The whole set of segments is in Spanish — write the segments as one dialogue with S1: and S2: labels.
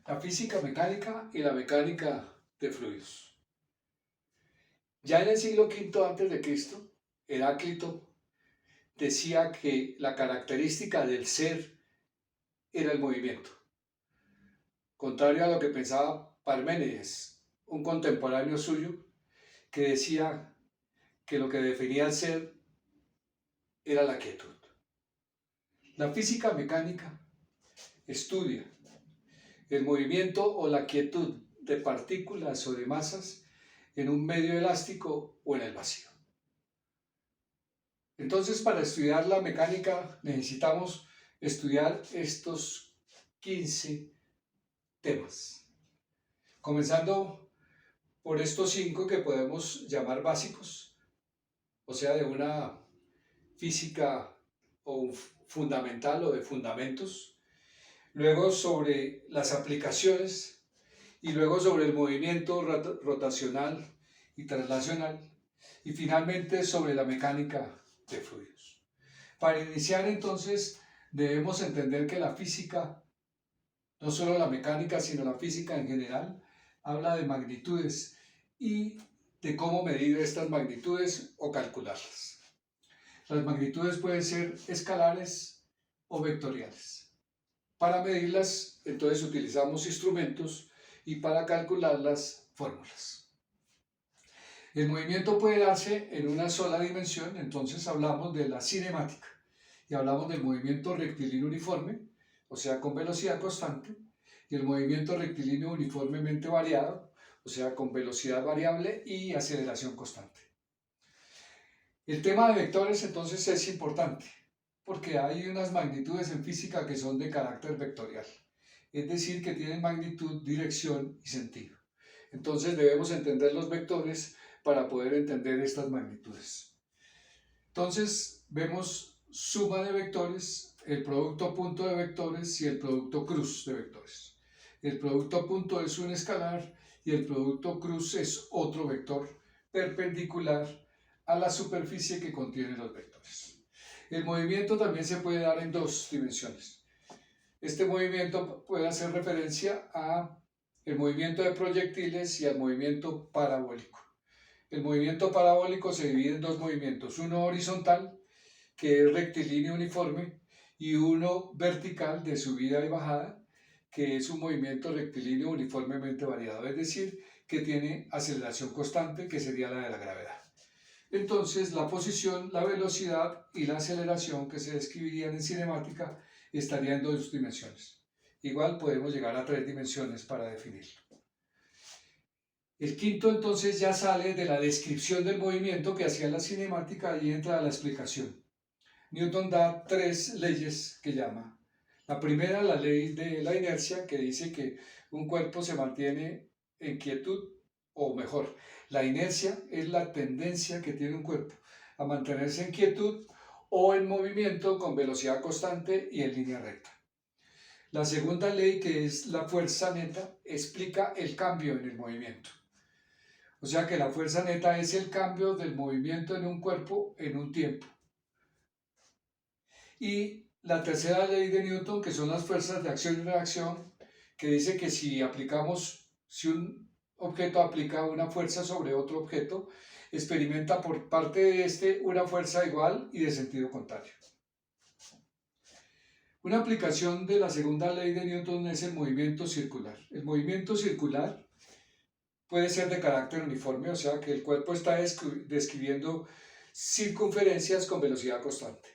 S1: La física mecánica y la mecánica de fluidos. Ya en el siglo V antes de Cristo, Heráclito decía que la característica del ser era el movimiento, contrario a lo que pensaba Parménides, un contemporáneo suyo, que decía que lo que definía el ser era la quietud. La física mecánica estudia el movimiento o la quietud de partículas o de masas en un medio elástico o en el vacío. Entonces, para estudiar la mecánica necesitamos estudiar estos 15 temas, comenzando por estos 5 que podemos llamar básicos, o sea, de una física o fundamental o de fundamentos, luego sobre las aplicaciones y luego sobre el movimiento rotacional y traslacional y finalmente sobre la mecánica de fluidos. Para iniciar entonces debemos entender que la física, no solo la mecánica sino la física en general, habla de magnitudes y de cómo medir estas magnitudes o calcularlas. Las magnitudes pueden ser escalares o vectoriales. Para medirlas entonces utilizamos instrumentos y para calcularlas fórmulas. El movimiento puede darse en una sola dimensión, entonces hablamos de la cinemática y hablamos del movimiento rectilíneo uniforme, o sea, con velocidad constante, y el movimiento rectilíneo uniformemente variado, o sea, con velocidad variable y aceleración constante. El tema de vectores entonces es importante, porque hay unas magnitudes en física que son de carácter vectorial, es decir, que tienen magnitud, dirección y sentido. Entonces debemos entender los vectores para poder entender estas magnitudes. Entonces vemos suma de vectores, el producto punto de vectores y el producto cruz de vectores. El producto punto es un escalar y el producto cruz es otro vector perpendicular a la superficie que contiene los vectores. El movimiento también se puede dar en dos dimensiones. Este movimiento puede hacer referencia a el movimiento de proyectiles y al movimiento parabólico. El movimiento parabólico se divide en dos movimientos, uno horizontal, que es rectilíneo uniforme, y uno vertical de subida y bajada, que es un movimiento rectilíneo uniformemente variado, es decir, que tiene aceleración constante, que sería la de la gravedad. Entonces, la posición, la velocidad y la aceleración que se describirían en cinemática estarían en dos dimensiones. Igual podemos llegar a 3 dimensiones para definirlo. El quinto entonces ya sale de la descripción del movimiento que hacía la cinemática y entra a la explicación. Newton da 3 leyes que llama. La primera, la ley de la inercia, que dice que un cuerpo se mantiene en quietud, o mejor, la inercia es la tendencia que tiene un cuerpo a mantenerse en quietud o en movimiento con velocidad constante y en línea recta. La segunda ley, que es la fuerza neta, explica el cambio en el movimiento. O sea que la fuerza neta es el cambio del movimiento en un cuerpo en un tiempo. Y la tercera ley de Newton, que son las fuerzas de acción y reacción, que dice que si un objeto aplica una fuerza sobre otro objeto, experimenta por parte de este una fuerza igual y de sentido contrario. Una aplicación de la segunda ley de Newton es el movimiento circular. El movimiento circular puede ser de carácter uniforme, o sea que el cuerpo está describiendo circunferencias con velocidad constante.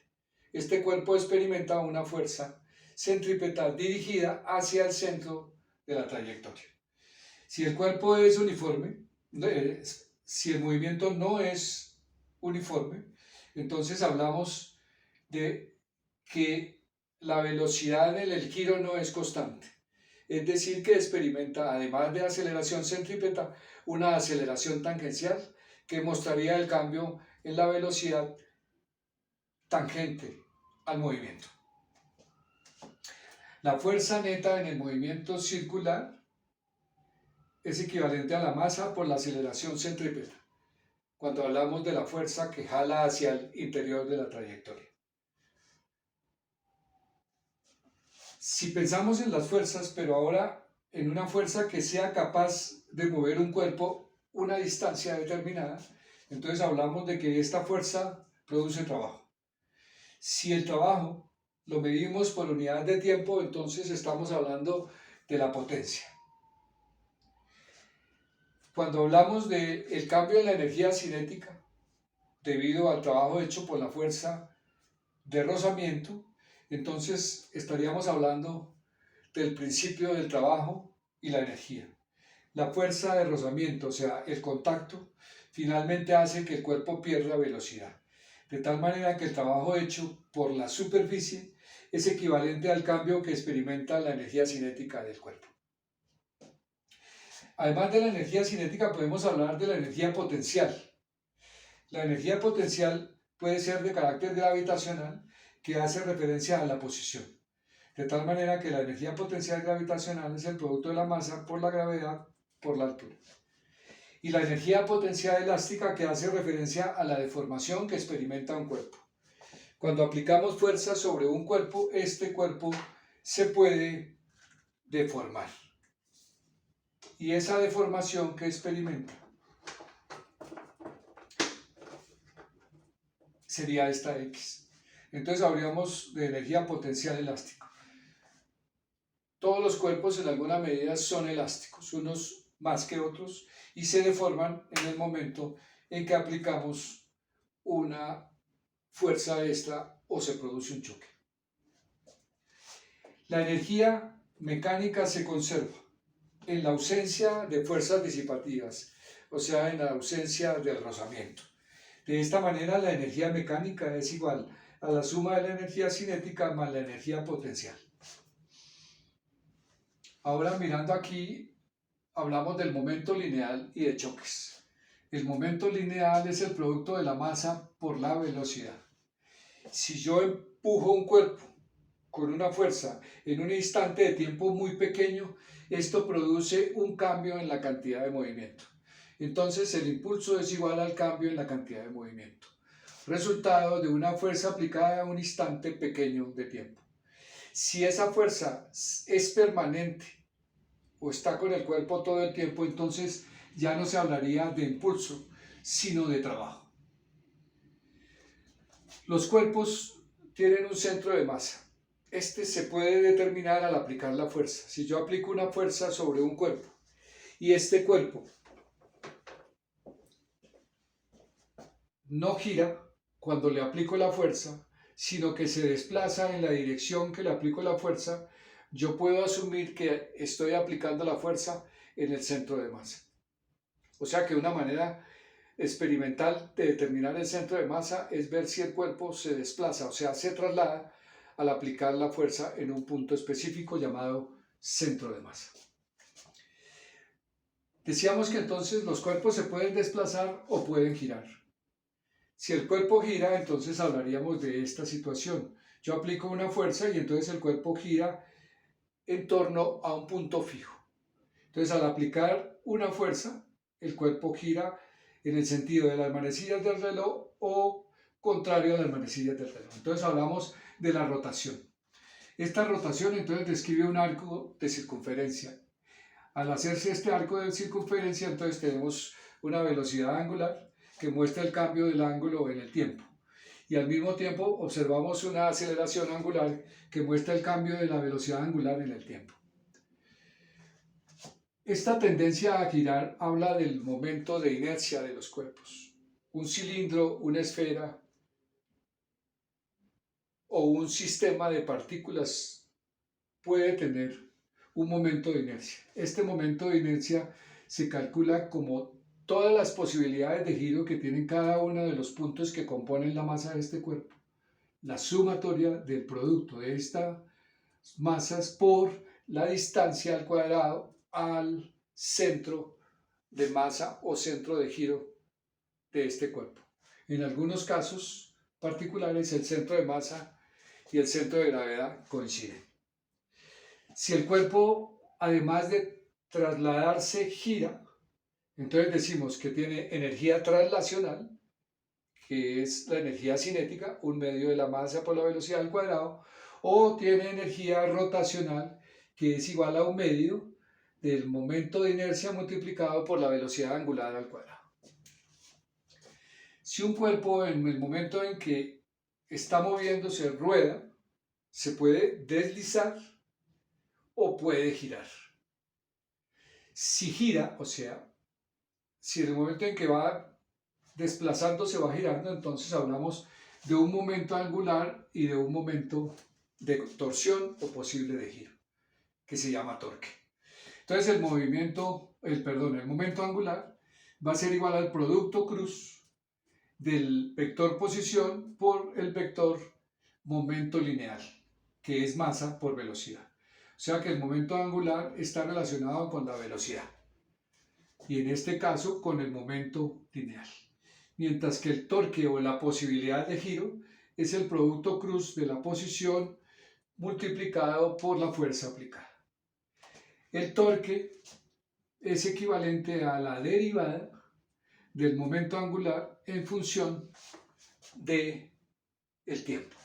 S1: Este cuerpo experimenta una fuerza centrípeta dirigida hacia el centro de la trayectoria. Si el cuerpo es uniforme, si el movimiento no es uniforme, entonces hablamos de que la velocidad en el giro no es constante. Es decir, que experimenta, además de aceleración centrípeta, una aceleración tangencial que mostraría el cambio en la velocidad tangente al movimiento. La fuerza neta en el movimiento circular es equivalente a la masa por la aceleración centrípeta, cuando hablamos de la fuerza que jala hacia el interior de la trayectoria. Si pensamos en las fuerzas, pero ahora en una fuerza que sea capaz de mover un cuerpo una distancia determinada, entonces hablamos de que esta fuerza produce trabajo. Si el trabajo lo medimos por unidad de tiempo, entonces estamos hablando de la potencia. Cuando hablamos del cambio en la energía cinética, debido al trabajo hecho por la fuerza de rozamiento, entonces estaríamos hablando del principio del trabajo y la energía. La fuerza de rozamiento, o sea, el contacto, finalmente hace que el cuerpo pierda velocidad, de tal manera que el trabajo hecho por la superficie es equivalente al cambio que experimenta la energía cinética del cuerpo. Además de la energía cinética, podemos hablar de la energía potencial. La energía potencial puede ser de carácter gravitacional, que hace referencia a la posición, de tal manera que la energía potencial gravitacional es el producto de la masa por la gravedad por la altura. Y la energía potencial elástica, que hace referencia a la deformación que experimenta un cuerpo. Cuando aplicamos fuerza sobre un cuerpo, este cuerpo se puede deformar. Y esa deformación que experimenta sería esta X. Entonces habríamos de energía potencial elástica. Todos los cuerpos en alguna medida son elásticos, unos más que otros, y se deforman en el momento en que aplicamos una fuerza extra o se produce un choque. La energía mecánica se conserva en la ausencia de fuerzas disipativas, o sea, en la ausencia del rozamiento. De esta manera, la energía mecánica es igual a la suma de la energía cinética más la energía potencial. Ahora, mirando aquí, hablamos del momento lineal y de choques. El momento lineal es el producto de la masa por la velocidad. Si yo empujo un cuerpo con una fuerza en un instante de tiempo muy pequeño, esto produce un cambio en la cantidad de movimiento. Entonces el impulso es igual al cambio en la cantidad de movimiento, resultado de una fuerza aplicada a un instante pequeño de tiempo. Si esa fuerza es permanente o está con el cuerpo todo el tiempo, entonces ya no se hablaría de impulso, sino de trabajo. Los cuerpos tienen un centro de masa. Este se puede determinar al aplicar la fuerza. Si yo aplico una fuerza sobre un cuerpo y este cuerpo no gira cuando le aplico la fuerza, sino que se desplaza en la dirección que le aplico la fuerza, yo puedo asumir que estoy aplicando la fuerza en el centro de masa. O sea que una manera experimental de determinar el centro de masa es ver si el cuerpo se desplaza, o sea, se traslada al aplicar la fuerza en un punto específico llamado centro de masa. Decíamos que entonces los cuerpos se pueden desplazar o pueden girar. Si el cuerpo gira, entonces hablaríamos de esta situación. Yo aplico una fuerza y entonces el cuerpo gira en torno a un punto fijo. Entonces, al aplicar una fuerza, el cuerpo gira en el sentido de las manecillas del reloj o contrario a las manecillas del reloj. Entonces hablamos de la rotación. Esta rotación entonces describe un arco de circunferencia. Al hacerse este arco de circunferencia, entonces tenemos una velocidad angular que muestra el cambio del ángulo en el tiempo. Y al mismo tiempo observamos una aceleración angular que muestra el cambio de la velocidad angular en el tiempo. Esta tendencia a girar habla del momento de inercia de los cuerpos. Un cilindro, una esfera o un sistema de partículas puede tener un momento de inercia. Este momento de inercia se calcula como todas las posibilidades de giro que tienen cada uno de los puntos que componen la masa de este cuerpo. La sumatoria del producto de estas masas por la distancia al cuadrado al centro de masa o centro de giro de este cuerpo. En algunos casos particulares, el centro de masa y el centro de gravedad coinciden. Si el cuerpo, además de trasladarse, gira, entonces decimos que tiene energía traslacional, que es la energía cinética, un medio de la masa por la velocidad al cuadrado, o tiene energía rotacional, que es igual a un medio del momento de inercia multiplicado por la velocidad angular al cuadrado. Si un cuerpo en el momento en que está moviéndose rueda, se puede deslizar o puede girar. Si gira, o sea, si en el momento en que va desplazándose va girando, entonces hablamos de un momento angular y de un momento de torsión o posible de giro, que se llama torque. Entonces el momento angular va a ser igual al producto cruz del vector posición por el vector momento lineal, que es masa por velocidad. O sea que el momento angular está relacionado con la velocidad y en este caso con el momento lineal. Mientras que el torque o la posibilidad de giro es el producto cruz de la posición multiplicado por la fuerza aplicada. El torque es equivalente a la derivada del momento angular en función del tiempo.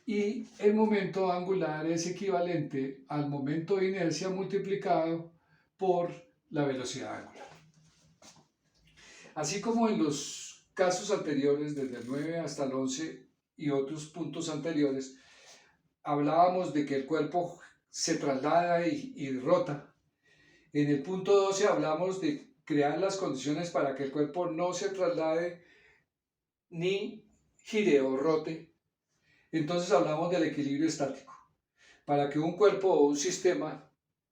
S1: Y el momento angular es equivalente al momento de inercia multiplicado por la velocidad angular. Así como en los casos anteriores, desde el 9 hasta el 11 y otros puntos anteriores, hablábamos de que el cuerpo se traslada y rota. En el punto 12 hablamos de crear las condiciones para que el cuerpo no se traslade ni gire o rote. Entonces hablamos del equilibrio estático. Para que un cuerpo o un sistema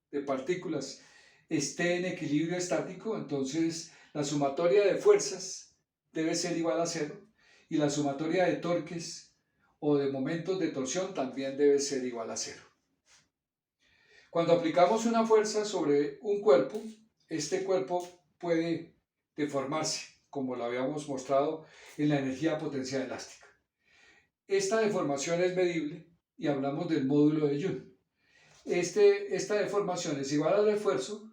S1: de partículas esté en equilibrio estático, entonces la sumatoria de fuerzas debe ser igual a cero y la sumatoria de torques o de momentos de torsión también debe ser igual a cero. Cuando aplicamos una fuerza sobre un cuerpo, este cuerpo puede deformarse, como lo habíamos mostrado en la energía potencial elástica. Esta deformación es medible y hablamos del módulo de Joule. Esta deformación es igual al esfuerzo,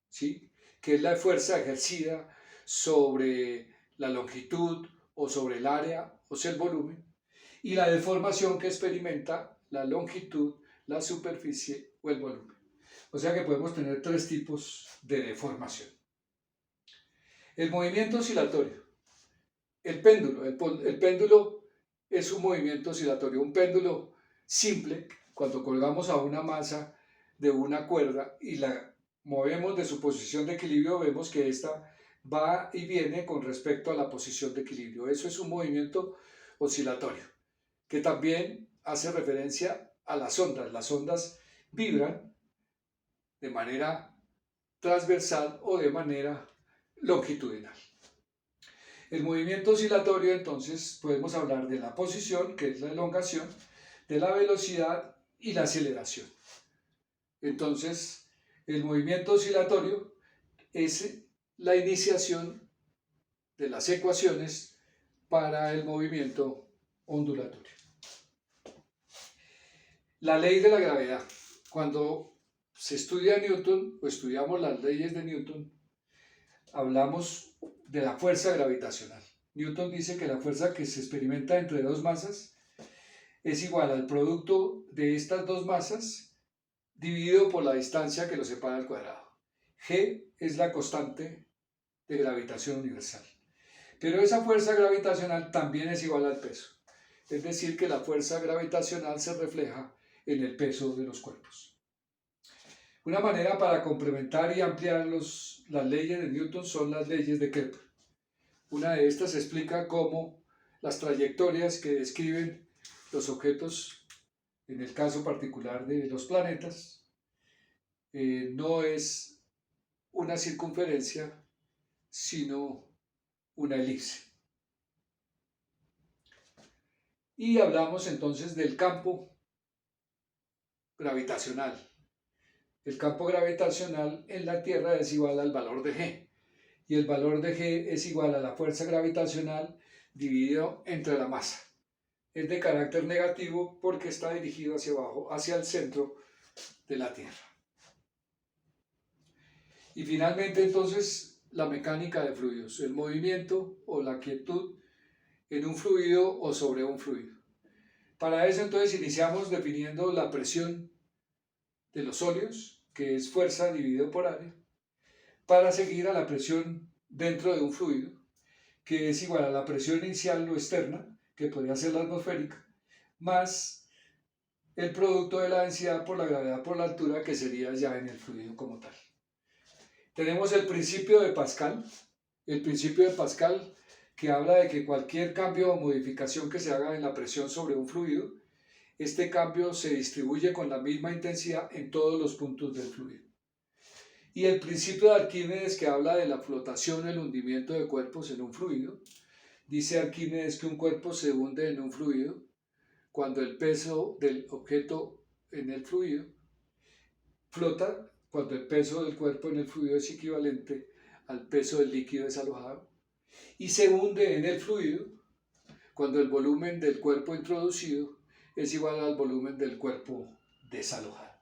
S1: ¿sí?, que es la fuerza ejercida sobre la longitud o sobre el área o sea el volumen, y la deformación que experimenta la longitud, la superficie o el volumen. O sea que podemos tener tres tipos de deformación. El movimiento oscilatorio. El péndulo es un movimiento oscilatorio. Un péndulo simple, cuando colgamos a una masa de una cuerda y la movemos de su posición de equilibrio, vemos que ésta va y viene con respecto a la posición de equilibrio. Eso es un movimiento oscilatorio, que también hace referencia a las ondas. Las ondas vibran de manera transversal o de manera longitudinal. El movimiento oscilatorio, entonces, podemos hablar de la posición, que es la elongación, de la velocidad y la aceleración. Entonces, el movimiento oscilatorio es la iniciación de las ecuaciones para el movimiento ondulatorio. La ley de la gravedad. Cuando se estudia Newton o estudiamos las leyes de Newton, hablamos de la fuerza gravitacional. Newton dice que la fuerza que se experimenta entre dos masas es igual al producto de estas dos masas dividido por la distancia que los separa al cuadrado. G es la constante de gravitación universal. Pero esa fuerza gravitacional también es igual al peso. Es decir, que la fuerza gravitacional se refleja en el peso de los cuerpos. Una manera para complementar y ampliar las leyes de Newton son las leyes de Kepler. Una de estas explica cómo las trayectorias que describen los objetos, en el caso particular de los planetas, no es una circunferencia, sino una elipse. Y hablamos entonces del campo gravitacional. El campo gravitacional en la Tierra es igual al valor de G. Y el valor de G es igual a la fuerza gravitacional dividido entre la masa. Es de carácter negativo porque está dirigido hacia abajo, hacia el centro de la Tierra. Y finalmente entonces la mecánica de fluidos, el movimiento o la quietud en un fluido o sobre un fluido. Para eso entonces iniciamos definiendo la presión de los óleos que es fuerza dividido por área, para seguir a la presión dentro de un fluido, que es igual a la presión inicial o externa, que podría ser la atmosférica, más el producto de la densidad por la gravedad por la altura, que sería ya en el fluido como tal. Tenemos el principio de Pascal, que habla de que cualquier cambio o modificación que se haga en la presión sobre un fluido, este cambio se distribuye con la misma intensidad en todos los puntos del fluido. Y el principio de Arquímedes, que habla de la flotación, el hundimiento de cuerpos en un fluido. Dice Arquímedes que un cuerpo se hunde en un fluido cuando el peso del objeto en el fluido flota, cuando el peso del cuerpo en el fluido es equivalente al peso del líquido desalojado, y se hunde en el fluido cuando el volumen del cuerpo introducido es igual al volumen del cuerpo desalojado.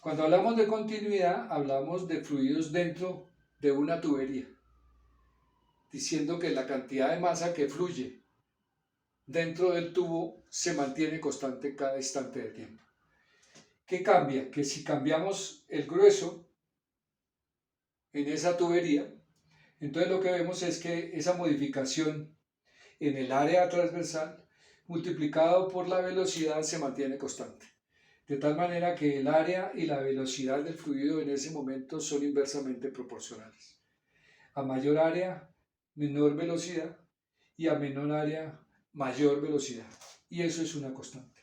S1: Cuando hablamos de continuidad, hablamos de fluidos dentro de una tubería, diciendo que la cantidad de masa que fluye dentro del tubo se mantiene constante cada instante de tiempo. ¿Qué cambia? Que si cambiamos el grueso en esa tubería, entonces lo que vemos es que esa modificación en el área transversal multiplicado por la velocidad se mantiene constante. De tal manera que el área y la velocidad del fluido en ese momento son inversamente proporcionales. A mayor área, menor velocidad, y a menor área, mayor velocidad. Y eso es una constante.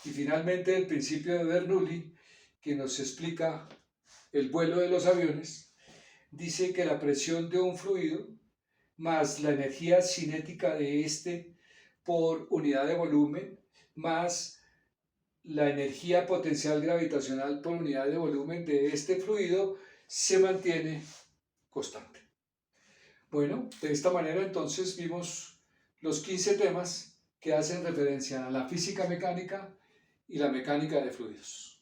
S1: Y finalmente el principio de Bernoulli, que nos explica el vuelo de los aviones, dice que la presión de un fluido más la energía cinética de este por unidad de volumen más la energía potencial gravitacional por unidad de volumen de este fluido se mantiene constante. Bueno, de esta manera entonces vimos los 15 temas que hacen referencia a la física mecánica y la mecánica de fluidos.